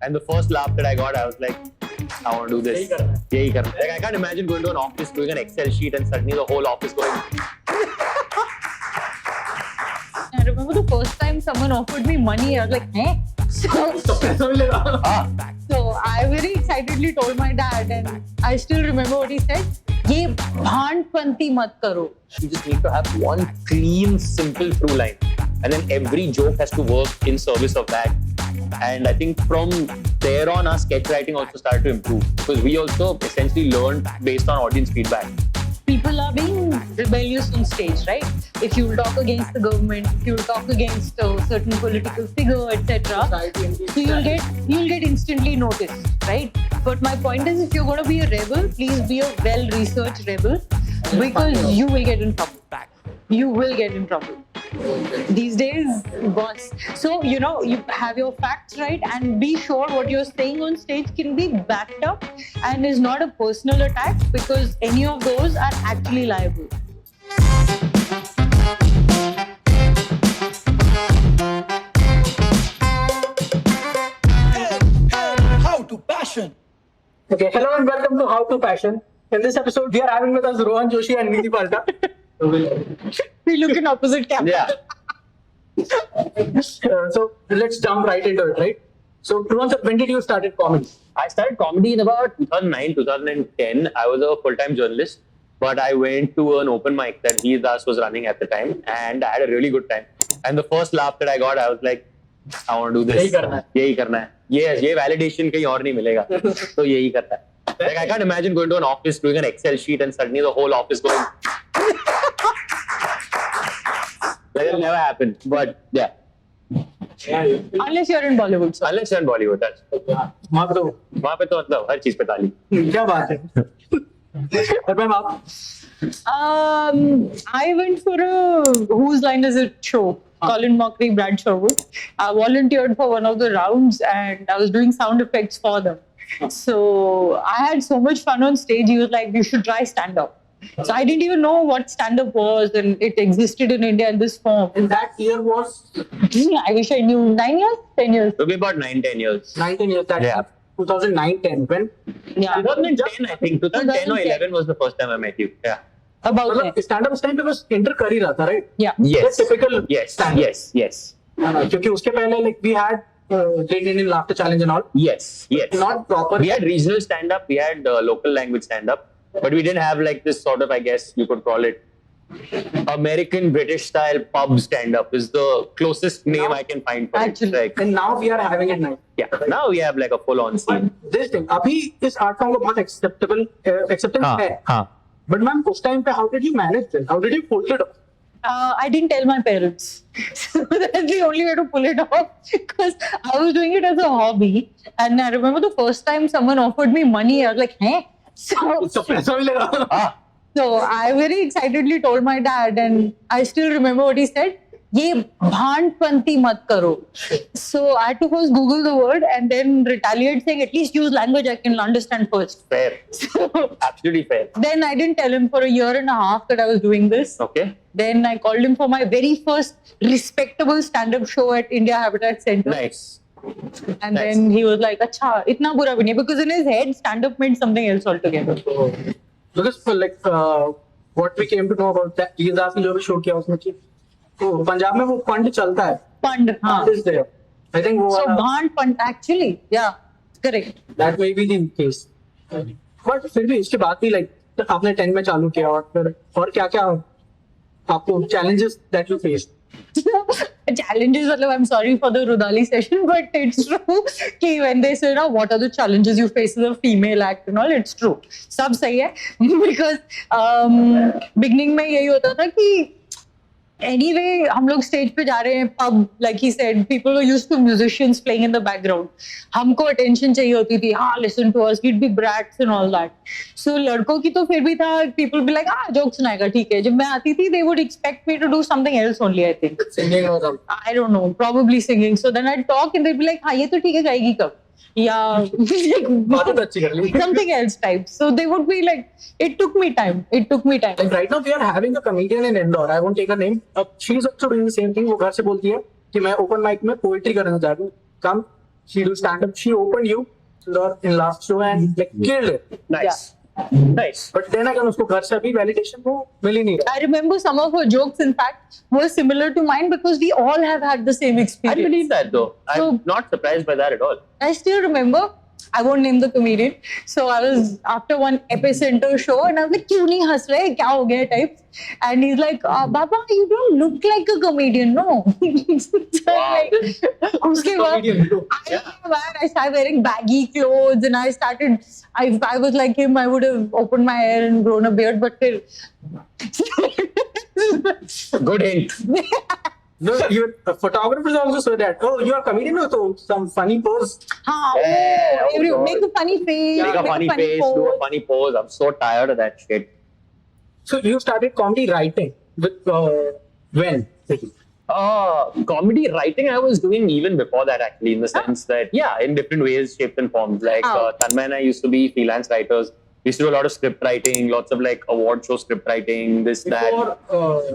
And the first laugh that I got, I was like, I want to do this. Yahi karna. Like, I can't imagine going to an office, doing an Excel sheet, and suddenly the whole office going. I remember the first time someone offered me money, I was like, eh? So I very excitedly told my dad, and I still remember what he said. Ye bhandpanti mat karo. You just need to have one clean, simple through line. And then every joke has to work in service of that. And I think from there on, our sketch writing also started to improve. Because we also essentially learned based on audience feedback. People are being rebellious on stage, right? If you will talk against the government, if you will talk against a certain political figure, etc., so you'll get instantly noticed, right? But my point is, if you're going to be a rebel, please be a well-researched rebel, because you will get in trouble. You will get in trouble. These days, boss. So, you have your facts right, and be sure what you're saying on stage can be backed up and is not a personal attack, because any of those are actually liable. How to Passion. Okay, hello and welcome to How to Passion. In this episode, we are having with us Rohan Joshi and Neeti Palta. We look in opposite camera. Yeah. So let's jump right into it, right? So Rohan sir, when did you started comedy? I started comedy in about 2009, 2010. I was a full-time journalist, but I went to an open mic that Das was running at the time, and I had a really good time. And the first laugh that I got, I was like, I want to do this. Yahi karna hai. Yes, ये validation कहीं और नहीं मिलेगा. तो यही करना है. Like, I can't imagine going to an office, doing an Excel sheet, and suddenly the whole office going. Like, it'll never happen. But yeah. Unless you're in Bollywood. So. Unless you're in Bollywood, that's. वहाँ पे तो मतलब हर चीज पे ताली. क्या बात है? और मैम आप? I went for a Whose Line Is It show. Colin Mockery, Brad Sherwood. I volunteered for one of the rounds, and I was doing sound effects for them. So I had so much fun on stage. He was like, you should try stand-up. So I didn't even know what stand-up was, and it existed in India in this form. And that year was? I wish I knew. 9 years? 10 years? It'll be about 9-10 years. 9-10 years. That's yeah. 2009-10. When? Yeah. 2010, I think. 2010 or 11 was the first time I met you. Yeah. About that. Stand-up उस time पे बस enter कर ही रहा था, right? Yeah. Yes. The typical stand-up. Yes. क्योंकि उसके पहले like we had Great Indian Laughter Challenge and all. Yes. Not proper. We had regional stand-up. We had local language stand-up. But we didn't have like this sort of, I guess you could call it, American British style pub stand-up is the closest name I can find for Actually. it. Like, And now we are having it now. yeah. Now we have like a full-on scene. This thing, अभी इस art form को बहुत acceptance है. हाँ. But ma'am, उस time पे how did you manage this? How did you pull it off? I didn't tell my parents. So that's the only way to pull it off, because I was doing it as a hobby. And I remember the first time someone offered me money, I was like, hey? So पैसा मिलेगा. So I very excitedly told my dad, and I still remember what he said. Ye bhandpanti mat karo. So I had to first Google the word and then retaliate, saying at least use language I can understand first. Fair. So Absolutely fair. then I didn't tell him for a year and a half that I was doing this. Okay. Then I called him for my very first respectable stand-up show at India Habitat Center. Nice. And then he was like, "Acha, itna bura bhi nahi," because in his head, stand-up meant something else altogether. Because like what we came to know about that, दास ने जो भी show किया उसमें कि तो पंजाब में वो fund चलता है. Fund, हाँ. Is there? I think वो So bhand fund, actually, yeah, correct. that may be the case. But फिर भी इसके बाद भी like आपने 10 में चालू किया और फिर और क्या आपको challenges that you faced? Challenges, I'm sorry for the Rudali session, but it's true. कि when they say, what are the challenges you face as a female act and all, it's true. सब सही है. Because beginning में यही होता था कि anyway, हम लोग स्टेज पे जा रहे हैं, pub, like he said, people were used to musicians playing in the background. हमको attention चाहिए होती थी, हाँ, listen to us, we'd be brats and all that. So लड़कों की तो फिर भी था, people be like, joke सुनाएगा, ठीक है. जब मैं आती थी, they would expect me to do something else only, I think. Singing or something? I don't know, probably singing. So then I'd talk and they'd be like, हाँ, ये तो ठीक है, गाएगी कब? Yeah, something else type. So they would be like, it took me time. Like right now we are having a comedian in Indore. I won't take her name. She's also doing the same thing. वो घर से बोलती है कि मैं open mic में poetry करना चाहती हूँ. Come, she do stand-up. She opened you in last show and like killed it. Nice. Nice. But then again, उसको घर से अभी validation को मिल ही नहीं रहा. I remember some of her jokes, in fact, were similar to mine because we all have had the same I experience. believe that though. I'm not surprised by that at all. I still remember, I won't name the comedian. So I was after one Epicenter show and I was like, क्यों नहीं हंस रहे? क्या हो गया type? And he's like, Baba, you don't look like a comedian, no. So Wow. like, उसके बाद, I started wearing baggy clothes and I was like him, I would have opened my hair and grown a beard, but फिर Good hint. No, even photographers also say that. Oh, you are a comedian, so some funny pose. हाँ, Yeah, every, oh God. make a funny face, Make a funny face, pose. do a funny pose. I'm so tired of that shit. So you started comedy writing with when? Comedy writing I was doing even before that actually, in the sense that, yeah, in different ways, shapes and forms. Like Tanmay and I used to be freelance writers. We used to do a lot of script writing, lots of like award show script writing, this, that.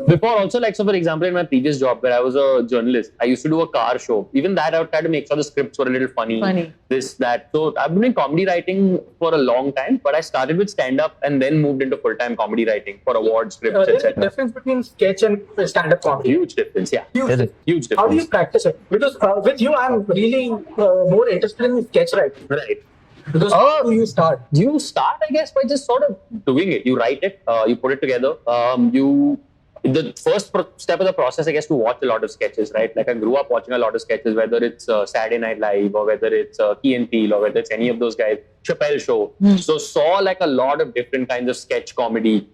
Before also, like, so for example, in my previous job where I was a journalist, I used to do a car show. Even that, I would try to make sure the scripts were a little funny. This, that. So I've been doing comedy writing for a long time, but I started with stand-up and then moved into full-time comedy writing for award scripts, There's a etc. difference between sketch and stand-up comedy. Huge difference, yeah. Huge. Huge difference. How do you practice it? Because with you, I'm really more interested in sketch writing. Right. Because how do you start? You start, I guess, by just sort of doing it. You write it, you put it together. The first step of the process, I guess, to watch a lot of sketches, right? Like I grew up watching a lot of sketches, whether it's Saturday Night Live or whether it's Key and Peele or whether it's any of those guys, Chappelle Show. So saw like a lot of different kinds of sketch comedy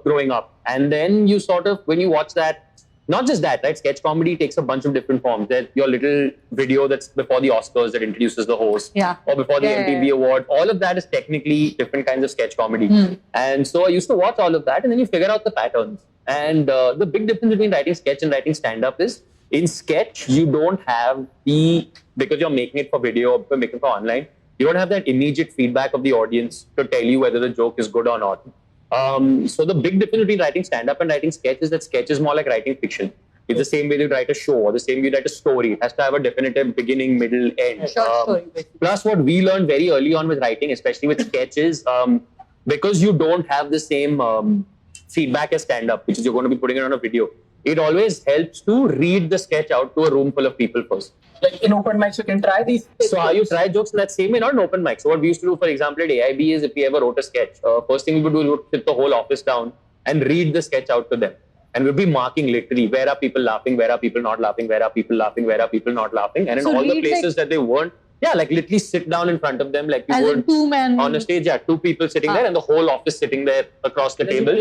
growing up. And then you sort of, when you watch that, not just that, right? Sketch comedy takes a bunch of different forms. There's your little video that's before the Oscars that introduces the host, or before the MTV Award. All of that is technically different kinds of sketch comedy. And so I used to watch all of that, and then you figure out the patterns. And the big difference between writing sketch and writing stand-up is, in sketch, you don't have because you're making it for video, or making it for online, you don't have that immediate feedback of the audience to tell you whether the joke is good or not. So the big difference between writing stand-up and writing sketch is that sketch is more like writing fiction. It's the same way you write a show or the same way you write a story. It has to have a definitive beginning, middle, end. Short story, basically. Plus what we learned very early on with writing, especially with sketches, because you don't have the same feedback as stand-up, which is you're going to be putting it on a video. It always helps to read the sketch out to a room full of people first. Like in open mics, you can try these. So how you try jokes in that same way, not an open mic. So what we used to do, for example, at AIB is if we ever wrote a sketch, first thing we would do is we would sit the whole office down and read the sketch out to them. And we'll be marking literally, where are people laughing, where are people not laughing, where are people laughing, where are people not laughing. And in So all the read places that they weren't, like literally sit down in front of them like you As in would two men. on a stage. Two people sitting there and the whole office sitting there across the table.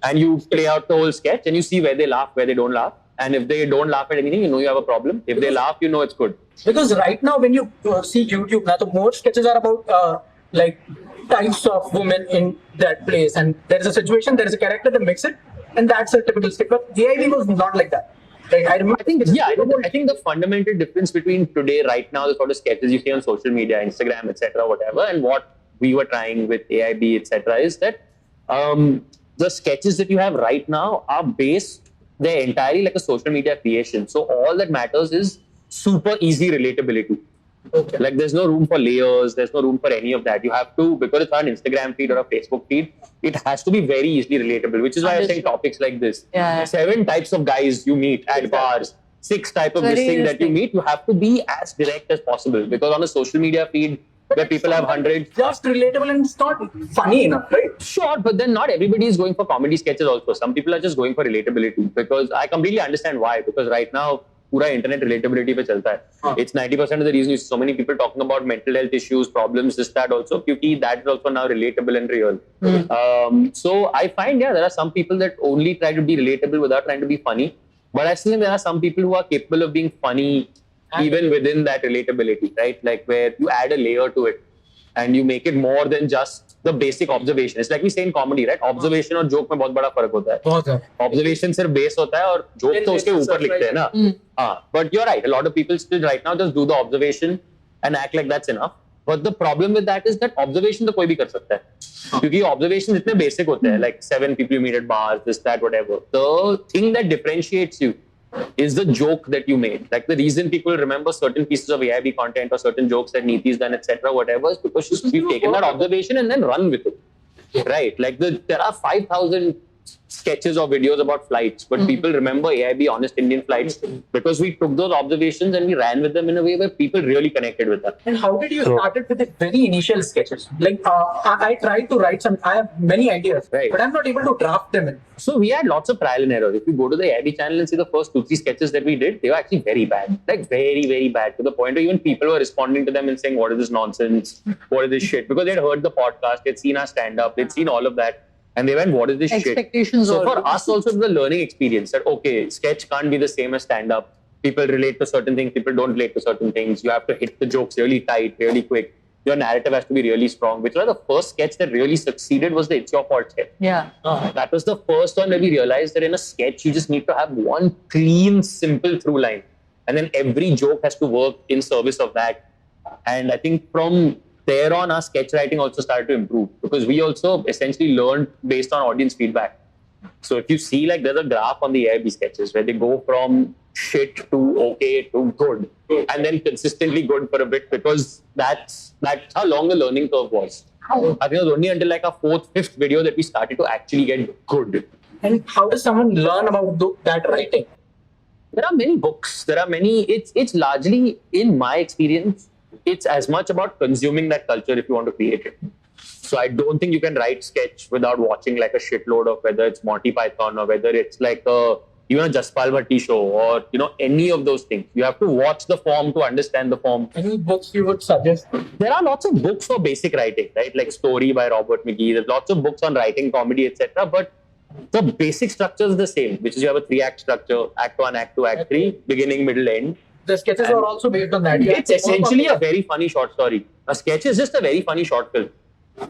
And you play out the whole sketch and you see where they laugh, where they don't laugh. And if they don't laugh at anything, you know you have a problem. If they laugh, you know it's good. Because right now, when you see YouTube, now the more sketches are about like types of women in that place, and there is a situation, there is a character, they mix it, and that's a typical sketch. But AIB was not like that. Like I think I think the fundamental difference between today, right now, the sort of sketches you see on social media, Instagram, etc., whatever, and what we were trying with AIB, etc., is that the sketches that you have right now are based. They're entirely like a social media creation. So all that matters is super easy relatability. Okay. Like there's no room for layers. There's no room for any of that. You have to, because it's on an Instagram feed or a Facebook feed, it has to be very easily relatable, which is why I'm saying topics like this. 7 types of guys you meet at bars, 6 types of this thing that you meet, you have to be as direct as possible. Because on a social media feed, where people have hundreds. Just relatable and it's not funny enough, right? Sure, but then not everybody is going for comedy sketches also. Some people are just going for relatability, because I completely understand why. Because right now, pura internet relatability pe chalta hai. It's 90% of the reason you see so many people talking about mental health issues, problems, this, that also, because that is also now relatable and real. So I find, there are some people that only try to be relatable without trying to be funny. But I still think there are some people who are capable of being funny even within that relatability, right? Like where you add a layer to it and you make it more than just the basic observation. It's like we say in comedy, right? Observation और joke में बहुत बड़ा फर्क होता है. Observation सिर्फ base होता है और joke तो उसके ऊपर लिखते हैं ना. But you're right. A lot of people still right now just do the observation and act like that's enough. But the problem with that is that observation तो कोई भी कर सकता है. क्योंकि observations इतने basic होते हैं, like 7 people you meet at bars, this, that, whatever. The thing that differentiates you is the joke that you made. Like the reason people remember certain pieces of AIB content or certain jokes that Neeti's done, etc., whatever, is because we've taken that observation and then run with it. Right? Like there are 5,000 sketches or videos about flights, but people remember AIB Honest Indian Flights because we took those observations and we ran with them in a way where people really connected with them. And how did you start it with the very initial sketches? Like I tried to write some. I have many ideas, Right. but I'm not able to draft them in. So we had lots of trial and error. If you go to the AIB channel and see the first 2-3 sketches that we did, they were actually very bad. Like very, very bad, to the point where even people were responding to them and saying, what is this nonsense? What is this shit? Because they'd heard the podcast, they'd seen our stand-up, they'd seen all of that. And they went, what is this shit? Expectations. So for us also, it was a learning experience that, okay, sketch can't be the same as stand-up. People relate to certain things, people don't relate to certain things. You have to hit the jokes really tight, really quick. Your narrative has to be really strong. Which was the first sketch that really succeeded was the It's Your Fault sketch. Yeah. That was the first one where we realized that in a sketch, you just need to have one clean, simple through line. And then every joke has to work in service of that. And I think from there on, our sketch writing also started to improve because we also essentially learned based on audience feedback. So if you see, like, there's a graph on the AIB sketches where they go from shit to okay to good and then consistently good for a bit because that's how long the learning curve was. I think it was only until like our 4th, 5th video that we started to actually get good. And how does someone learn about that writing? There are many books. There are many. It's largely, in my experience, it's as much about consuming that culture if you want to create it. So I don't think you can write sketch without watching like a shitload of whether it's Monty Python or whether it's like even a Jaspal Bhatti show or any of those things. You have to watch the form to understand the form. Any books you would suggest? There are lots of books for basic writing, right? Like Story by Robert McGee. There's lots of books on writing comedy, etc. But the basic structure is the same, which is you have a 3-act structure: Act 1, Act 2, Act 3, beginning, middle, end. The sketches are also based on that. It's essentially a very funny short story. A sketch is just a very funny short film.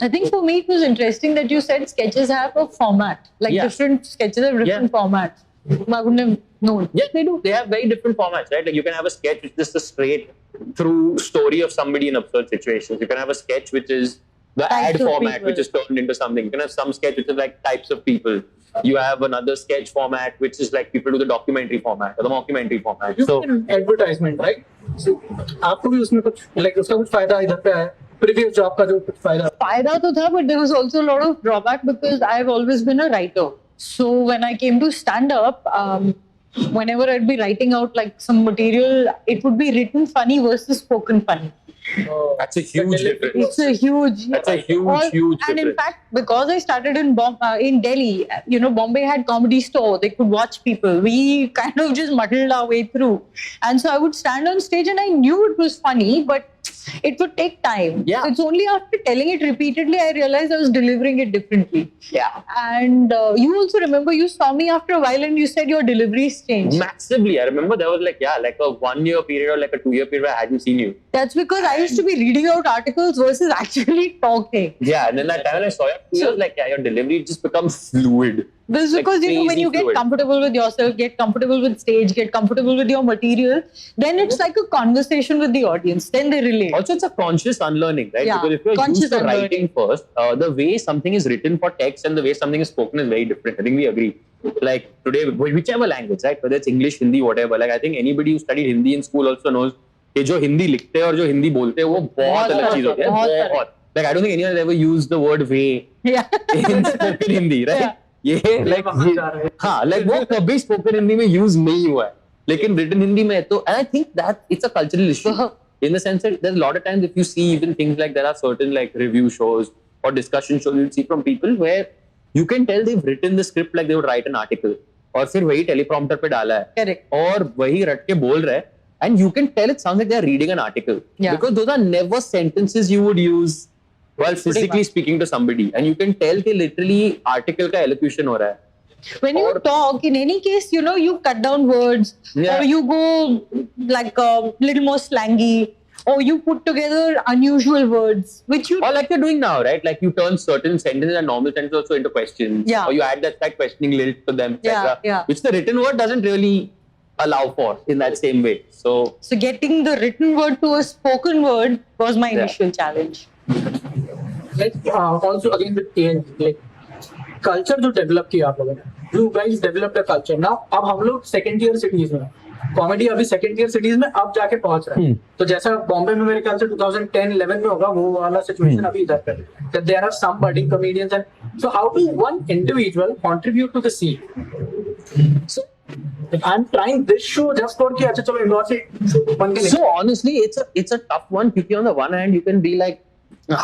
I think for me it was interesting that you said sketches have a format. Like different sketches have different formats. I wouldn't have known. Yes, they do. They have very different formats, right? Like you can have a sketch which is just a straight through story of somebody in absurd situations. You can have a sketch which is the Types ad of format, people. which is turned into something. You can have some sketch which is like types of people. You have another sketch format which is like people do the documentary format or the mockumentary format. You So can advertisement, right? So आपको भी उसमें कुछ like उसका कुछ फायदा इधर पे है. Previous job का जो कुछ फायदा. Fayda to tha, but there was also a lot of drawback because I've always been a writer. So when I came to stand-up, whenever I'd be writing out like some material, it would be written funny versus spoken funny. that's a huge difference. It's a huge. That's a huge And in difference. fact, because I started in Delhi, Bombay had Comedy Store. They could watch people. We kind of just muddled our way through. And so I would stand on stage and I knew it was funny, but it would take time. Yeah. It's only after telling it repeatedly I realized I was delivering it differently. Yeah. And you also remember you saw me after a while and you said your deliveries changed. Massively. I remember there was like a 1-year period or like a 2-year period where I hadn't seen you. That's because I used to be reading out articles versus actually talking. Yeah, and then that time when I saw you, I was like, your delivery just becomes fluid. This is Like because when crazy you get fluid. comfortable with yourself, get comfortable with stage, get comfortable with your material, then it's like a conversation with the audience. Then they relate. Also, it's a conscious unlearning, right? Yeah, Because if you're conscious used to writing unlearning. first, the way something is written for text and the way something is spoken is very different. I think we agree. Like today, whichever language, right? Whether it's English, Hindi, whatever. Like I think anybody who studied Hindi in school also knows कि जो हिंदी लिखते हैं और जो हिंदी बोलते हैं वो बहुत अलग चीज होती है. बहुत. Like I don't think anyone has ever used the word way Yeah. in spoken Hindi, right? Yeah. ये like हाँ, like वो कभी spoken हिंदी में use नहीं हुआ है. लेकिन written हिंदी में तो, and I think that it's a cultural issue in the sense that there's a lot of times if you see even things like there are certain like review shows or discussion shows you see from people where you can tell they've written the script like they would write an article और फिर वही teleprompter पे डाला है Correct. और वही रट के बोल रहा है. And you can tell it sounds like they're reading an article. Yeah. Because those are never sentences you would use while physically speaking to somebody. And you can tell कि literally article का elocution हो रहा है. When you talk, in any case, you cut down words Yeah. or you go like a little more slangy or you put together unusual words, which you... Or like you're doing now, right? Like you turn certain sentences and normal sentences also into questions. Yeah. Or you add that questioning lilt to them, etc. Yeah. Which the written word doesn't really allow for in that same way. So getting the written word to a spoken word was my initial challenge. Like also again with like culture जो develop किया आप लोगों ने. you guys developed a culture. Now अब हम लोग second tier cities में comedy अभी सेकंड टियर सिटीज में अब जाके पहुंच रहा है. तो जैसा बॉम्बे में मेरे ख्याल से 2010-11 में होगा वो वाला सिचुएशन अभी इधर पे that there are some budding comedians and so how do one individual contribute to the scene? So if I'm trying this show just for कि अच्छा चलो इंदौर से बन के So honestly, it's a tough one because on the one hand you can be like,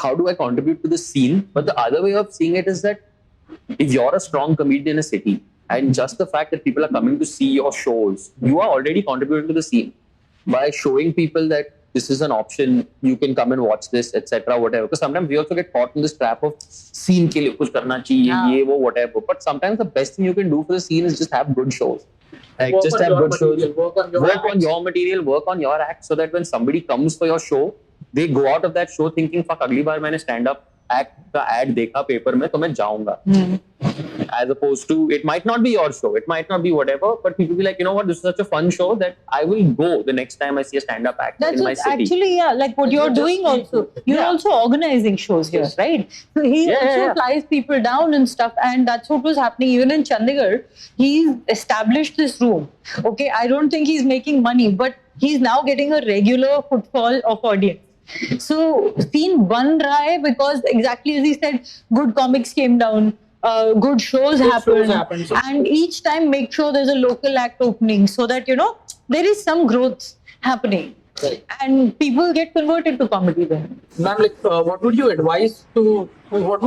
how do I contribute to the scene? But the other way of seeing it is that if you're a strong comedian in a city, and just the fact that people are coming to see your shows, you are already contributing to the scene by showing people that this is an option, you can come and watch this, etc. whatever. Because sometimes we also get caught in this trap of scene ke liye kuch karna chahiye, ye wo whatever. But sometimes the best thing you can do for the scene is just have good shows. Like work just on have your good shows, material, work on your material, work on your act, so that when somebody comes for your show, they go out of that show thinking, fuck, अगली बार मैंने stand up act का ad देखा paper में तो मैं जाऊंगा. As opposed to, it might not be your show, it might not be whatever, but people be like, you know what, this is such a fun show that I will go the next time I see a stand-up act That's in my city. actually, yeah, like what you're doing also. You're also organizing shows here, right? So he also flies people down and stuff, and that's what was happening even in Chandigarh. He's established this room. Okay, I don't think he's making money, but he's now getting a regular footfall of audience. So scene ban raha hai because exactly as he said, good comics came down. Good shows happen, and each time make sure there's a local act opening so that there is some growth happening, and people get converted to comedy then. Ma'am, like, what would you advise to? What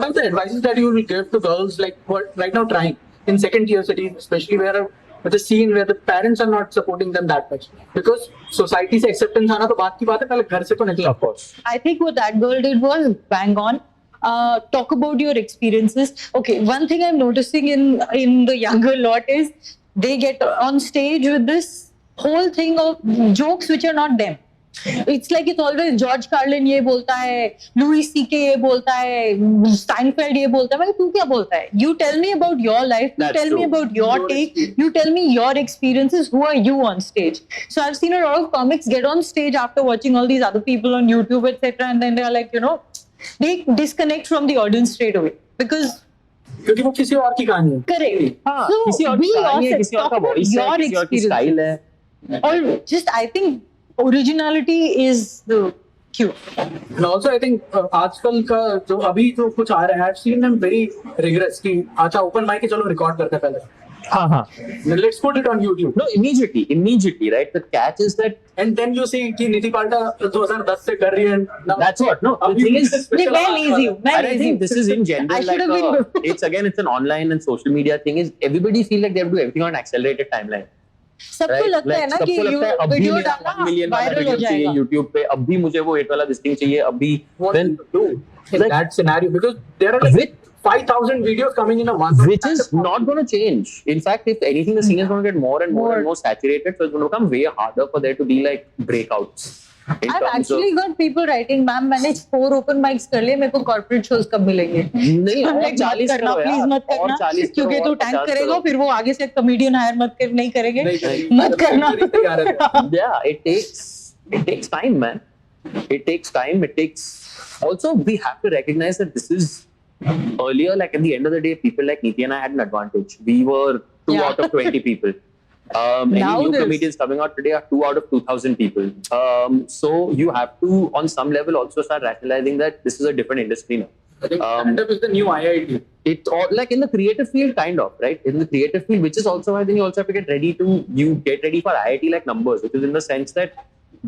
are the advices that you will give to girls like who are right now trying in second tier cities, especially where with a scene where the parents are not supporting them that much because society से acceptance आना तो बात की बात है पहले घर से तो निकला. Of course. I think what that girl did was bang on. Talk about your experiences. Okay, one thing I'm noticing in the younger lot is they get on stage with this whole thing of jokes which are not them. It's like it's always George Carlin ये बोलता है, Louis C.K. ये बोलता है, Seinfeld ये बोलता है. भाई तू क्या बोलता है? You tell me about your life. You tell me about your take. You tell me your experiences. Who are you on stage? So I've seen a lot of comics get on stage after watching all these other people on YouTube, etc. And then they're like, they disconnect from the audience straight away because क्योंकि वो किसी और की कहानी है. Correct. हाँ, So किसी और be की कहानी है, yourself. किसी और का Talk about voice है, your किसी और की style है. Or just I think originality is the cue. And also I think आजकल का जो अभी जो कुछ आ रहा है, I've seen them very rigorous कि अच्छा open mic है चलो record करते हैं पहले. हाँ. Let's put it on YouTube. No, immediately, right? The catch is that, and then you see कि नीति पाल्टा 2010 से कर रही है. That's what. No, the thing is, मैं lazy हूँ. and I think this is in general I should have like been. it's an online and social media thing. Is everybody feel like they have to do everything on an accelerated timeline. सबको लगता है ना कि video डालना viral हो जाएगा YouTube पे, अब भी मुझे वो 8 वाला listing चाहिए, अब भी. Then do in that scenario because there are like 5,000 videos coming in a month, which is not going to change. In fact, if anything, the scene is going to get more and more saturated. So it's going to become way harder for there to be like breakouts. I've actually got people writing, ma'am मैंने 4 open mics कर लिए, मेरे को corporate shows कब मिलेंगे? नहीं, और 40 करना, please मत करना, क्योंकि तू टैंक करेगा, फिर वो आगे से comedian hire नहीं करेंगे, मत करना. Yeah, it takes time, man. It takes time. Also, we have to recognize that this is earlier, like at the end of the day, people like Neeti and I had an advantage. We were 2 out of 20 people. Any new comedians coming out today are 2 out of 2,000 people. So you have to, on some level, also start rationalizing that this is a different industry now. I think stand-up is the new IIT. It's all like in the creative field, kind of, right? In the creative field, which is also why then you also have to get ready for IIT like numbers, which is in the sense that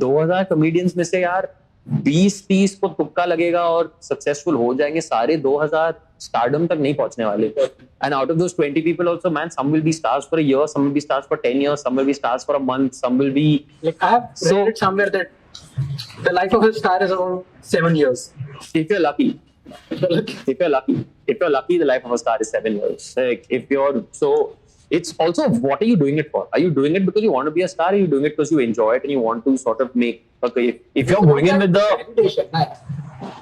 2000 comedians में से यार 20-30 को तुक्का लगेगा और successful हो जाएंगे, सारे 2000 स्टारडम तक नहीं पहुंचने वाले. And out of those 20 people also, man, some will be stars for a year, some will be stars for 10 years, some will be stars for a month, some will be... Like I have read it somewhere that the life of a star is around 7 years. If you're lucky. If you're lucky, the life of a star is 7 years. Like it's also, what are you doing it for? Are you doing it because you want to be a star? Or are you doing it because you enjoy it and you want to sort of make, okay, if you're going in with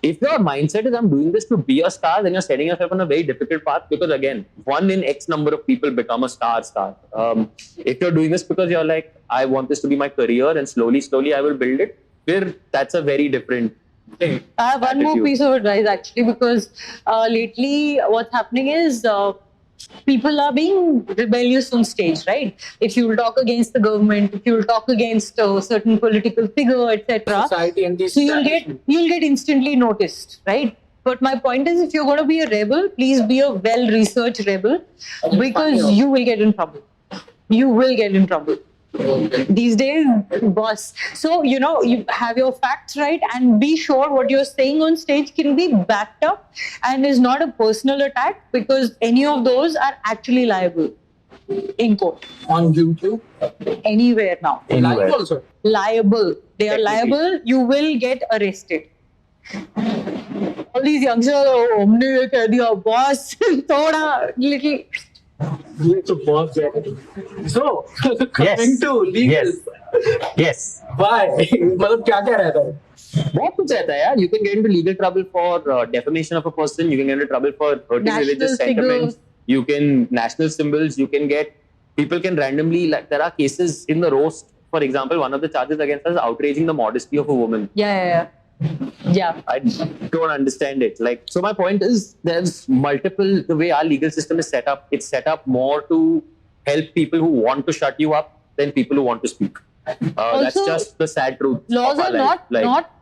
if your mindset is I'm doing this to be a star, then you're setting yourself on a very difficult path because again, 1 in X number of people become a star. If you're doing this because you're like, I want this to be my career and slowly I will build it, that's a very different thing. I have one more piece of advice actually because lately what's happening is people are being rebellious on stage, right? If you will talk against the government, if you will talk against a certain political figure, etc., Society and these so you'll get instantly noticed, right? But my point is, if you're going to be a rebel, please be a well-researched rebel, because you will get in trouble. You will get in trouble. These days, boss. So, you have your facts right, and be sure what you're saying on stage can be backed up and is not a personal attack, because any of those are actually liable in court. on YouTube. Anywhere now. Anywhere. Live also. Liable. They are Technically. liable. You will get arrested. All these youngsters, oh, हमने ये कह दिया, boss, थोड़ा little. ये तो बहुत ज्यादा. So coming to legal. Yes. Why? मतलब क्या क्या रहता है? बहुत कुछ रहता है यार. You can get into legal trouble for defamation of a person. You can get into trouble for hurting National religious sentiments. You can national symbols. You can get people can randomly, like, there are cases in the roast. For example, one of the charges against us is outraging the modesty of a woman. Yeah. I don't understand it. Like, so my point is, there's multiple. The way our legal system is set up, it's set up more to help people who want to shut you up than people who want to speak. That's Also, just the sad truth. Laws of our are life. not.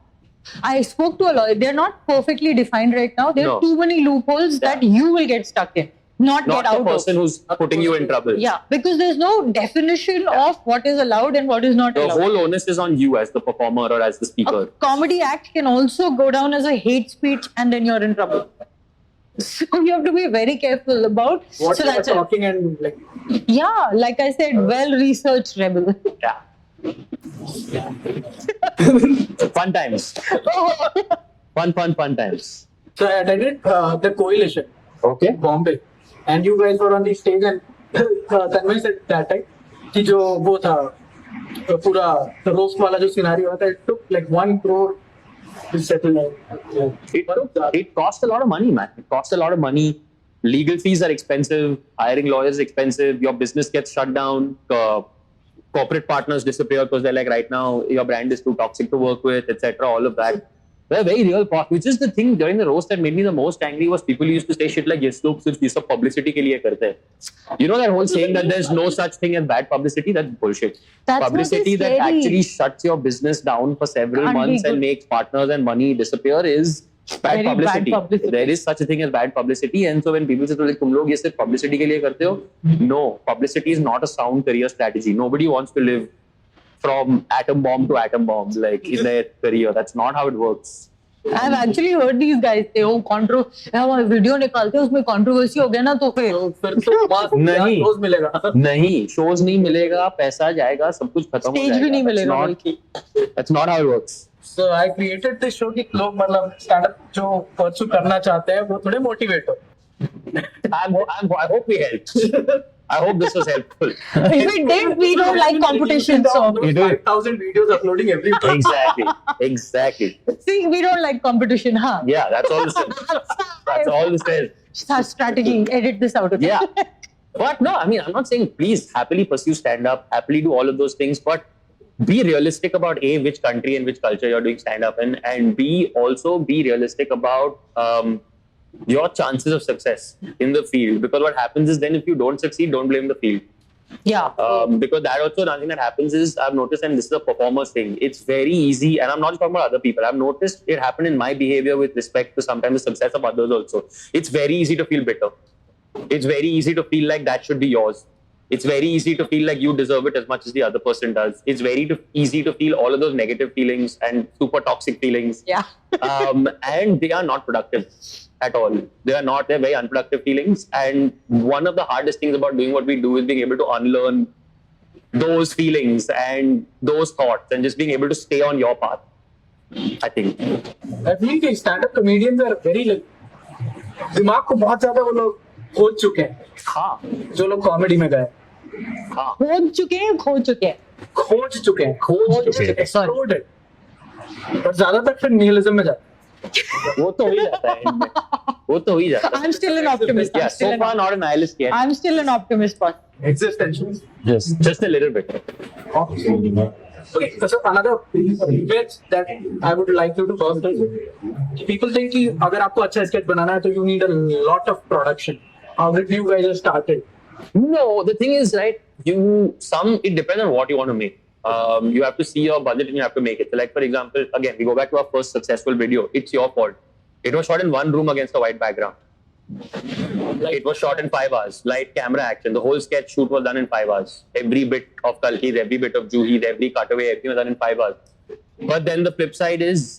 I spoke to a lawyer. They're not perfectly defined right now. There are No. too many loopholes that you will get stuck in, not not get the out person of. who's putting you in trouble. Yeah, because there's no definition of what is allowed and what is not The allowed. whole onus is on you as the performer or as the A speaker. comedy act can also go down as a hate speech, and then you're in trouble. So you have to be very careful about. What so you are that's it. talking and like. Yeah, like I said, well-researched rebel. Yeah. Fun times. Fun times. So I attended the coalition. Okay. Bombay, and you guys were on the stage, and Tanmay said that time कि जो वो था पूरा roast वाला जो scenario था, it took like 1 crore to settle it. It costs a lot of money, man. It costs a lot of money. Legal fees are expensive. Hiring lawyers is expensive. Your business gets shut down. Corporate partners disappear because they're like, right now your brand is too toxic to work with, etc. All of that. They're very real cost. Which is the thing during the roast that made me the most angry was people used to say shit like, yes, look, सिर्फ ये सब publicity के लिए करते हैं. You know that whole saying that there's no such thing as bad publicity? That's bullshit. That's what Publicity is that scary. actually shuts your business down for several Can't be months and good. makes partners and money disappear is bad Very bad publicity. publicity. There is such a thing as bad publicity, and so when people say like, तुम लोग ये सिर्फ publicity के लिए करते हो, no, publicity is not a sound career strategy. Nobody wants to live from atom bomb to atom bomb, like, in their career. That's not how it works. I've actually heard these guys say, "Oh, video निकालते हैं उसमें controversy हो गया ना तो फिर." तो फिर तो मास नहीं। रोज मिलेगा. नहीं, shows नहीं मिलेगा, पैसा जाएगा, सब कुछ खत्म हो Stage जाएगा. भी नहीं मिलेगा That's not- That's not how it works. So I created this show कि लोग मतलब stand up जो pursue करना चाहते हैं वो थोड़े motivate हो. I hope we helped. I hope this was helpful. If it did, we don't like competition. So You do. 5,000 videos uploading every day. Exactly. see, we don't like competition, huh? Yeah, that's all this is. That's all this is. Strategy. Edit this out. Okay? Yeah. But no, I mean, I'm not saying please happily pursue stand-up, happily do all of those things, but be realistic about A, which country and which culture you're doing stand-up in, and B, also be realistic about your chances of success in the field. Because what happens is then if you don't succeed, don't blame the field. Yeah. Because that also, another thing that happens is, I've noticed, and this is a performer's thing, it's very easy, and I'm not just talking about other people, I've noticed it happen in my behavior with respect to sometimes the success of others also. It's very easy to feel bitter. It's very easy to feel like that should be yours. It's very easy to feel like you deserve it as much as the other person does. It's very easy to feel all of those negative feelings and super toxic feelings. Yeah. And they are not productive at all. They're very unproductive feelings. And one of the hardest things about doing what we do is being able to unlearn those feelings and those thoughts and just being able to stay on your path, I think. I feel कि stand-up comedians are very like दिमाग को बहुत ज्यादा वो लोग खोज चुके हैं हाँ, जो लोग कॉमेडी में गए हाँ. खो चुके हैं. खोज चुके हैं चुके हैं. Exploded. और ज्यादातर फिर nihilism में जाते वो तो हो ही जाता है इनमें. वो तो हो ही जाता है. I'm still an optimist. Yeah, so far not a nihilist yet. I'm still an optimist, but हैं existential. Just a little bit. Okay, so another bit that I would like you to first is people think कि अगर आपको अच्छा sketch बनाना है तो you need a lot of production how did you guys started? No, the thing is, right, it depends on what you want to make. You have to see your budget and you have to make it. So like, for example, again, we go back to our first successful video. It's your fault. It was shot in one room against a white background. It was shot in 5 hours. Light, camera, action. The whole sketch shoot was done in 5 hours. Every bit of Kalki's, every bit of Juhi's, every cutaway, everything was done in 5 hours. But then the flip side is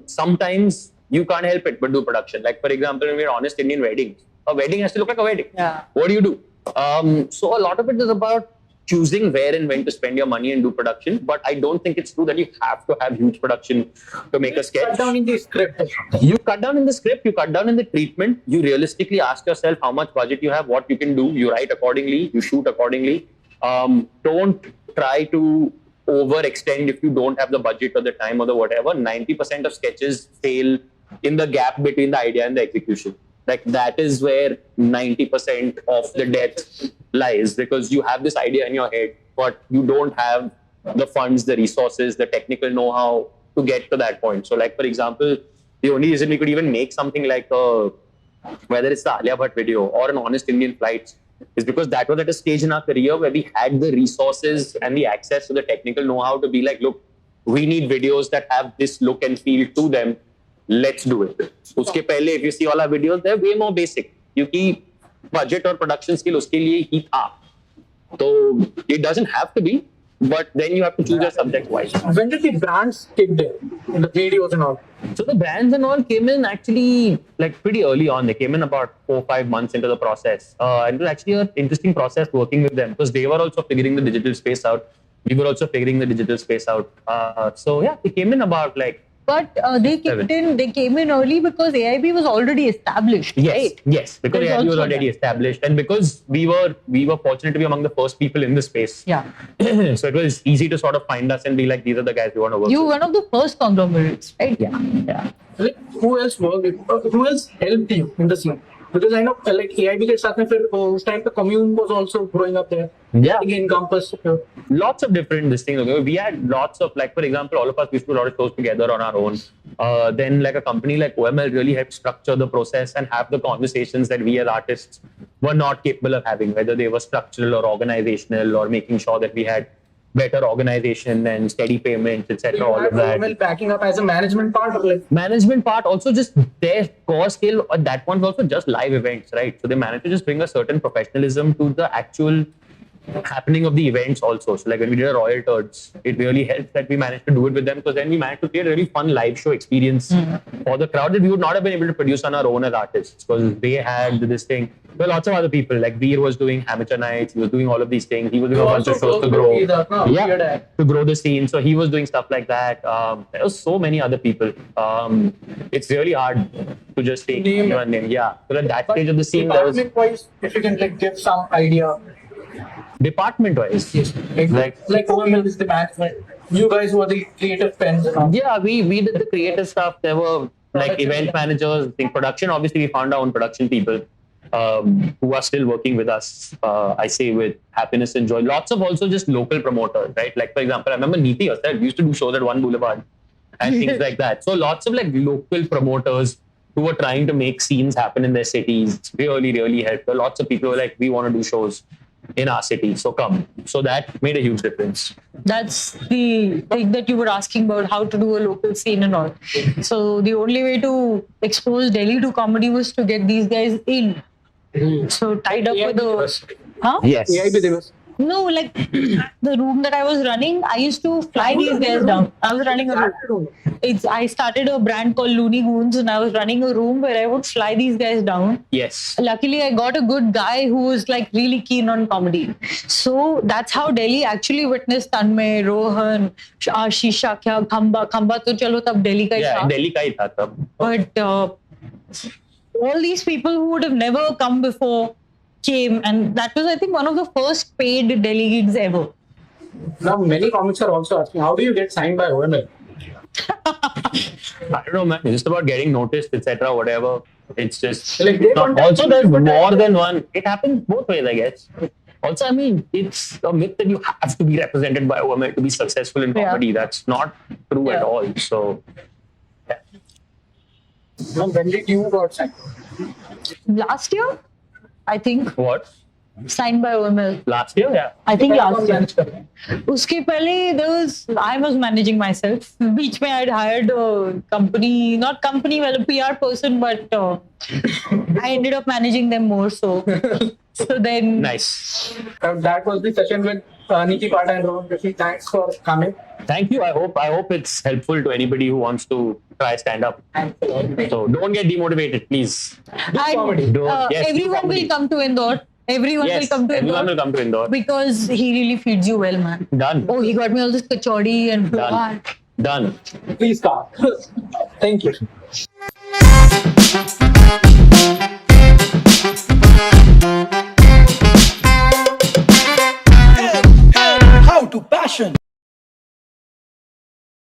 sometimes you can't help it but do production. Like, for example, when we're honest Indian weddings, a wedding has to look like a wedding. Yeah. What do? So a lot of it is about choosing where and when to spend your money and do production. But I don't think it's true that you have to have huge production to make a sketch. Cut down in the script. You cut down in the script, you cut down in the treatment, you realistically ask yourself how much budget you have, what you can do, you write accordingly, you shoot accordingly. Don't try to overextend if you don't have the budget or the time or the whatever. 90% of sketches fail in the gap between the idea and the execution. Like that is where 90% of the death lies, because you have this idea in your head, but you don't have the funds, the resources, the technical know-how to get to that point. So like, for example, the only reason we could even make something like whether it's the Alia Bhatt video or an Honest Indian Flights is because that was at a stage in our career where we had the resources and the access to the technical know-how to be like, look, we need videos that have this look and feel to them. Let's do it. Uske pehle, if you see all our videos, they're way more basic. Because budget or production skill uske liye hi tha. So it doesn't have to be, but then you have to choose your subject wisely. When did the brands kick in the videos and all? So the brands and all came in actually like pretty early on. They came in about 4 or 5 months into the process. And it was actually an interesting process working with them because they were also figuring the digital space out. We were also figuring the digital space out. So yeah, they came in about like. But they came in early because AIB was already established, right? Yes, because There's AIB was also already that. established, and because we were fortunate to be among the first people in the space. Yeah. So it was easy to sort of find us and be like, these are the guys we want to work You were with. one of the first conglomerates, right? Yeah. Like, who else worked? Who else helped you in the scene? Because I know, like AIB के साथ में फिर उस time the commune was also growing up there. Yeah. Again, campus. Lots of different this thing. Okay? We had lots of, like, for example, all of us used to do a lot of shows together on our own. Then like a company like OML really helped structure the process and have the conversations that we as artists were not capable of having, whether they were structural or organizational or making sure that we had better organization and steady payments, etc. All of that. OML backing up as a management part of like. Management part, also just their core skill at that point was also just live events, right? So they managed to just bring a certain professionalism to the actual happening of the events also. So like when we did a Royal Turds, it really helped that we managed to do it with them because then we managed to create a really fun live show experience for the crowd that we would not have been able to produce on our own as artists because they had this thing. There were lots of other people, like Veer was doing amateur nights, he was doing all of these things, he was doing a bunch of shows to grow. To grow the scene. So he was doing stuff like that. There were so many other people. It's really hard to just take one name. Yeah. So at that stage of the scene, there was Department-wise, if you can like give some idea. department-wise. Like OML is the management. You guys were the creative pens. Yeah, we did the creative stuff. There were like event managers, in production. Obviously, we found our own production people who are still working with us. I say with happiness and joy. Lots of also just local promoters, right? Like for example, I remember Neeti herself used to do shows at One Boulevard and things like that. So lots of like local promoters who were trying to make scenes happen in their cities really, really helped. Lots of people were like, we want to do shows in our city, so come. So that made a huge difference. That's the thing that you were asking about, how to do a local scene and all. So the only way to expose Delhi to comedy was to get these guys in. So tied up with the... Huh? Yes. AIB Divas. No, like the room that I was running, I used to fly these guys down. I was running a room. I started a brand called Looney Goons and I was running a room where I would fly these guys down. Yes. Luckily, I got a good guy who was like really keen on comedy. So that's how Delhi actually witnessed Tanmay, Rohan, Shisha, Kya, Khamba to chalo tab Delhi ka hi Yeah, tha. Delhi ka hi tha tab. But all these people who would have never come before came, and that was, I think, one of the first paid Delhi gigs ever. Now, many comics are also asking, how do you get signed by OML? I don't know, man. It's just about getting noticed, etc. Whatever. It's just Like, they contact also you, there's but more than one. It happens both ways, I guess. Also, I mean, it's a myth that you have to be represented by OML to be successful in comedy. That's not true at all. So, Now, when did you got signed? Last year? I think. What? Signed by OML. Last year, yeah. I think कौन last year. manage कर रहा है? उसके पहले I was managing myself. बीच में I'd hired a company, not company, well, a PR person, but I ended up managing them more. So then. Nice. That was the session with Neeti Palta and Rohan Joshi. Thanks for coming. Thank you. I hope it's helpful to anybody who wants to try stand up. So don't get demotivated, please. Comedy. Yes, Everyone comedy. will come to Indore. Everyone will come to everyone Indore. will come to Indore. Because he really feeds you well, man. Done. Oh, he got me all this kachori and Done. Done. Please come. Thank you.